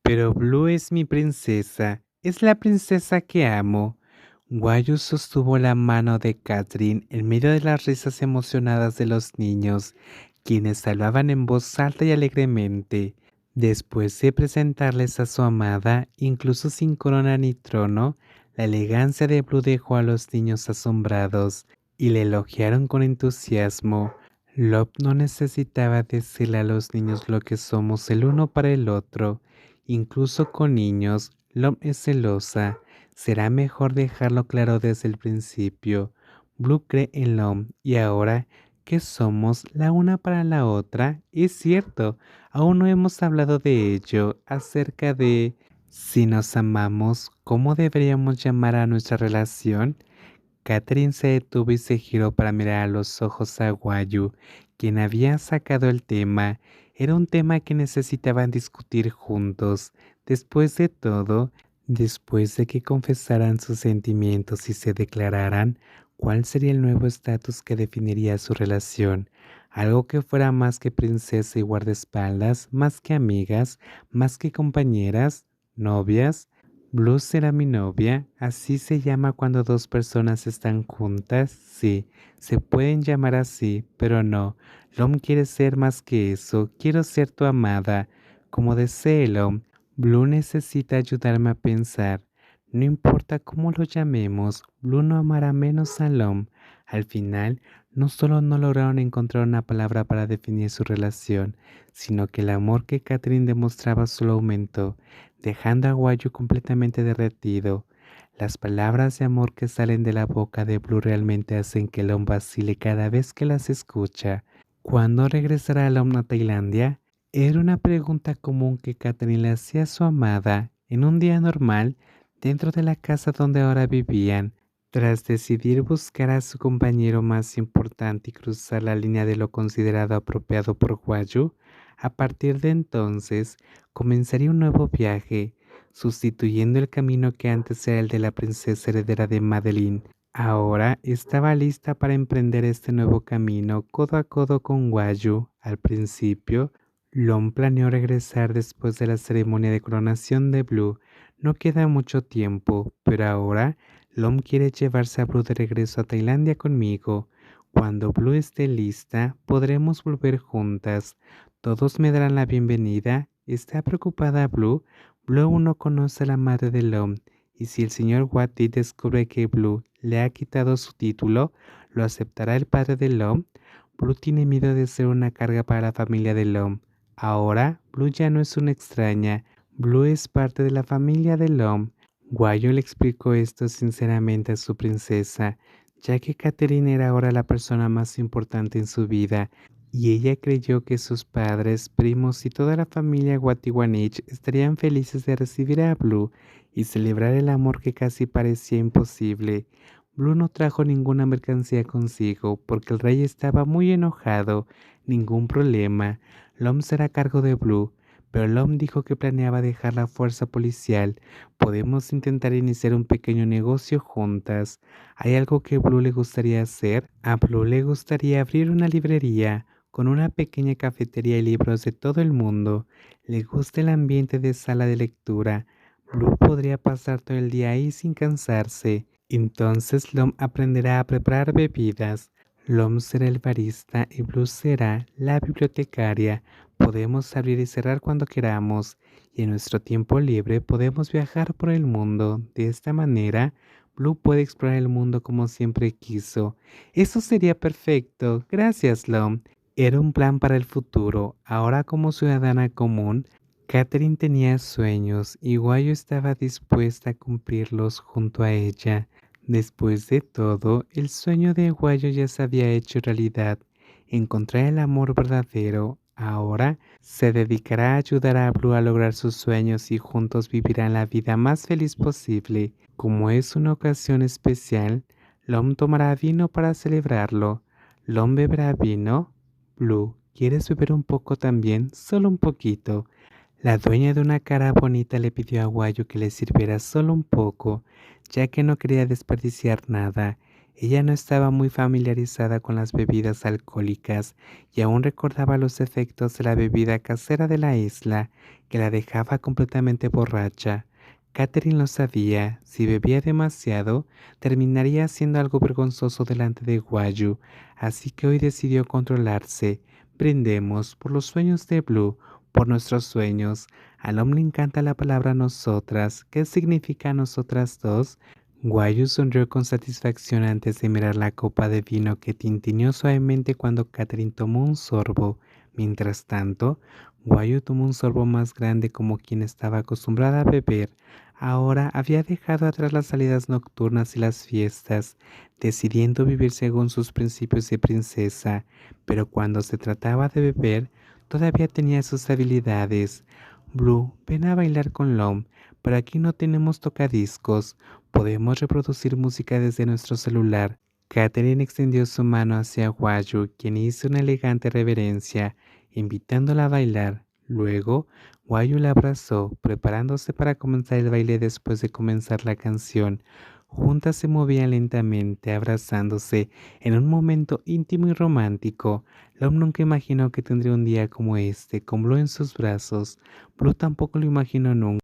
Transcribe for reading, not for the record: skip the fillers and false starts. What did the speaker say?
Pero Blue es mi princesa, es la princesa que amo. Guayu sostuvo la mano de Catherine en medio de las risas emocionadas de los niños, quienes hablaban en voz alta y alegremente. Después de presentarles a su amada, incluso sin corona ni trono, la elegancia de Blue dejó a los niños asombrados y le elogiaron con entusiasmo. Love no necesitaba decirle a los niños lo que somos el uno para el otro. Incluso con niños, Love es celosa. Será mejor dejarlo claro desde el principio. Blue cree en Love y ahora que somos la una para la otra, es cierto, aún no hemos hablado de ello, acerca de si nos amamos, ¿cómo deberíamos llamar a nuestra relación? Catherine se detuvo y se giró para mirar a los ojos a Guayu, quien había sacado el tema. Era un tema que necesitaban discutir juntos. Después de todo, después de que confesaran sus sentimientos y se declararan, ¿cuál sería el nuevo estatus que definiría su relación? Algo que fuera más que princesa y guardaespaldas, más que amigas, más que compañeras, novias. Blue será mi novia, así se llama cuando dos personas están juntas. Sí, se pueden llamar así, pero no. Lom quiere ser más que eso, quiero ser tu amada. Como desee Lom, Blue necesita ayudarme a pensar. No importa cómo lo llamemos, Blue no amará menos a Lom. Al final, no solo no lograron encontrar una palabra para definir su relación, sino que el amor que Catherine demostraba solo aumentó, dejando a Guayu completamente derretido. Las palabras de amor que salen de la boca de Blue realmente hacen que Lom vacile cada vez que las escucha. ¿Cuándo regresará Lom a Tailandia? Era una pregunta común que Catherine le hacía a su amada en un día normal dentro de la casa donde ahora vivían. Tras decidir buscar a su compañero más importante y cruzar la línea de lo considerado apropiado por Guayu, a partir de entonces comenzaría un nuevo viaje, sustituyendo el camino que antes era el de la princesa heredera de Madeline. Ahora estaba lista para emprender este nuevo camino codo a codo con Guayu. Al principio, Lom planeó regresar después de la ceremonia de coronación de Blue. No queda mucho tiempo, pero ahora Lom quiere llevarse a Blue de regreso a Tailandia conmigo. Cuando Blue esté lista, podremos volver juntas. Todos me darán la bienvenida. ¿Está preocupada Blue? Blue aún no conoce a la madre de Lom, y si el señor Watty descubre que Blue le ha quitado su título, ¿lo aceptará el padre de Lom? Blue tiene miedo de ser una carga para la familia de Lom. Ahora, Blue ya no es una extraña. Blue es parte de la familia de Lom. Guayo le explicó esto sinceramente a su princesa, ya que Catherine era ahora la persona más importante en su vida, y ella creyó que sus padres, primos y toda la familia Watiwanich estarían felices de recibir a Blue y celebrar el amor que casi parecía imposible. Blue no trajo ninguna mercancía consigo porque el rey estaba muy enojado. Ningún problema. Lom será a cargo de Blue, pero Lom dijo que planeaba dejar la fuerza policial. Podemos intentar iniciar un pequeño negocio juntas. ¿Hay algo que Blue le gustaría hacer? A Blue le gustaría abrir una librería con una pequeña cafetería y libros de todo el mundo. Le gusta el ambiente de sala de lectura. Blue podría pasar todo el día ahí sin cansarse. Entonces Lom aprenderá a preparar bebidas. Lom será el barista y Blue será la bibliotecaria. Podemos abrir y cerrar cuando queramos, y en nuestro tiempo libre podemos viajar por el mundo. De esta manera, Blue puede explorar el mundo como siempre quiso. Eso sería perfecto. Gracias, Lom. Era un plan para el futuro. Ahora como ciudadana común, Catherine tenía sueños y Guayo estaba dispuesta a cumplirlos junto a ella. Después de todo, el sueño de Guayo ya se había hecho realidad. Encontrar el amor verdadero. Ahora se dedicará a ayudar a Blue a lograr sus sueños y juntos vivirán la vida más feliz posible. Como es una ocasión especial, Lom tomará vino para celebrarlo. Lom beberá vino. Blue, ¿quieres beber un poco también? Solo un poquito. La dueña de una cara bonita le pidió a Guayo que le sirviera solo un poco, ya que no quería desperdiciar nada. Ella no estaba muy familiarizada con las bebidas alcohólicas y aún recordaba los efectos de la bebida casera de la isla que la dejaba completamente borracha. Catherine lo sabía, si bebía demasiado, terminaría haciendo algo vergonzoso delante de Guayu, así que hoy decidió controlarse. Brindemos por los sueños de Blue, por nuestros sueños. Al hombre le encanta la palabra nosotras. ¿Qué significa nosotras dos? Guayu sonrió con satisfacción antes de mirar la copa de vino que tintineó suavemente cuando Catherine tomó un sorbo. Mientras tanto, Guayu tomó un sorbo más grande como quien estaba acostumbrada a beber. Ahora había dejado atrás las salidas nocturnas y las fiestas, decidiendo vivir según sus principios de princesa, pero cuando se trataba de beber, todavía tenía sus habilidades. Blue, ven a bailar con Lom, pero aquí no tenemos tocadiscos. Podemos reproducir música desde nuestro celular. Catherine extendió su mano hacia Guayu, quien hizo una elegante reverencia, invitándola a bailar. Luego, Guayu la abrazó, preparándose para comenzar el baile después de comenzar la canción. Juntas se movían lentamente, abrazándose, en un momento íntimo y romántico. Lom nunca imaginó que tendría un día como este, con Blue en sus brazos. Blue tampoco lo imaginó nunca.